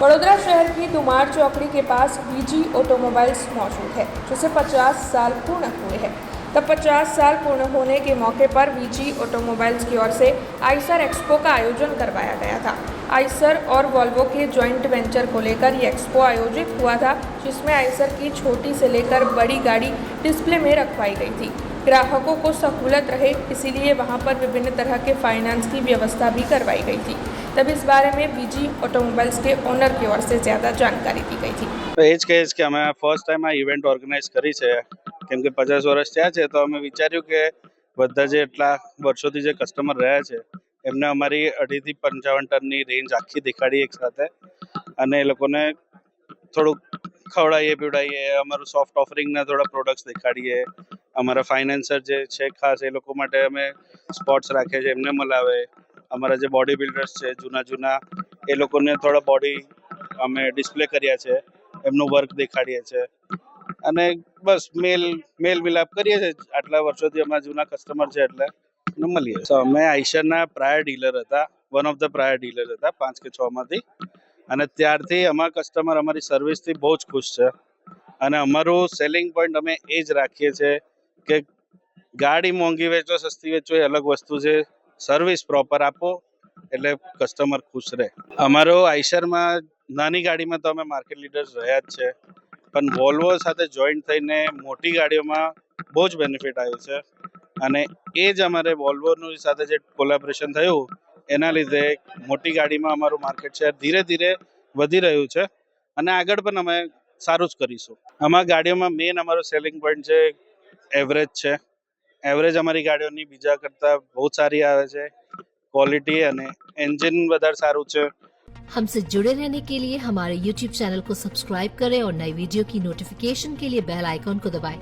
वडोदरा शहर की दुमार चौकड़ी के पास वीजी ऑटोमोबाइल्स मौजूद है, जिसे 50 साल पूर्ण हुए हैं। तब 50 साल पूर्ण होने के मौके पर वीजी ऑटोमोबाइल्स की ओर से आइसर एक्सपो का आयोजन करवाया गया था। आइसर और वॉल्वो के जॉइंट वेंचर को लेकर ये एक्सपो आयोजित हुआ था, जिसमें आइसर की छोटी से लेकर बड़ी गाड़ी डिस्प्ले में रखवाई गई थी। ग्राहकों को सहूलत रहे, इसीलिए वहां पर विभिन्न तरह के फाइनेंस की व्यवस्था भी करवाई गई थी। तब इस बारे में वीजी ऑटोमोबाइल्स के ओनर की ओर से ज़्यादा जानकारी दी गई थी। તો એ જ કહીશ કે અમે ફર્સ્ટ ટાઈમ આ ઇવેન્ટ ઓર્ગેનાઇઝ કરી છે, કેમ કે 50 વર્ષ થયા છે, તો અમે વિચાર્યું કે બધા જે એટલા વર્ષોથી જે કસ્ટમર રહ્યા છે એમને અમારી 2.5 થી 55 ટનની રેન્જ આખી દેખાડીએ એક સાથે, અને એ લોકોને થોડુંક ખવડાવીએ પીવડાવીએ, અમારું સોફ્ટ ઓફરિંગના થોડા પ્રોડક્ટ્સ દેખાડીએ, અમારા ફાઇનાન્સર જે છે ખાસ એ લોકો માટે અમે સ્પોટ્સ રાખીએ છીએ, એમને મલાવે, અમારા જે બોડી બિલ્ડર્સ છે જૂના એ લોકોને થોડા બોડી અમે ડિસ્પ્લે કર્યા છે, એમનું વર્ક દેખાડીએ છીએ, અને બસ મેલ મિલાપ કરીએ છીએ. આટલા વર્ષોથી અમારા જૂના કસ્ટમર છે એટલે મળીએ. તો અમે આઈશરના પ્રાયર ડીલર હતા, one of the prior dealer હતા 5 કે 6 માંથી, અને ત્યારથી અમારા કસ્ટમર અમારી સર્વિસથી બહુ જ ખુશ છે. અને અમારું સેલિંગ પોઈન્ટ અમે એ જ રાખીએ છીએ કે ગાડી મોંઘી વેચો સસ્તી વેચો એ અલગ વસ્તુ છે, સર્વિસ પ્રોપર આપો એટલે કસ્ટમર ખુશ રહે. અમારો આઈશરમાં નાની ગાડીમાં તો અમે માર્કેટ લીડર્સ રહ્યા જ છે, પણ વોલ્વો સાથે જોઈન્ટ થઈને મોટી ગાડીઓમાં બહુ જ બેનિફિટ આવ્યું છે, અને એ જ અમારે વોલ્વોની સાથે જે કોલેબોરેશન થયું એના લીધે મોટી ગાડીમાં અમારું માર્કેટ શેર ધીરે ધીરે વધી રહ્યું છે, અને આગળ પણ અમે સારું જ કરીશું. આમાં ગાડીઓમાં મેઇન અમારો સેલિંગ પોઈન્ટ છે એવરેજ છે. એવરેજ અમારી ગાડીઓની બીજા કરતાં બહુ સારી આવે છે, क्वालिटी અને એન્જિન વધારે સારું છે. हमसे जुड़े रहने के लिए हमारे YouTube चैनल को सब्सक्राइब करें और नई वीडियो की नोटिफिकेशन के लिए बेल आइकॉन को दबाएं।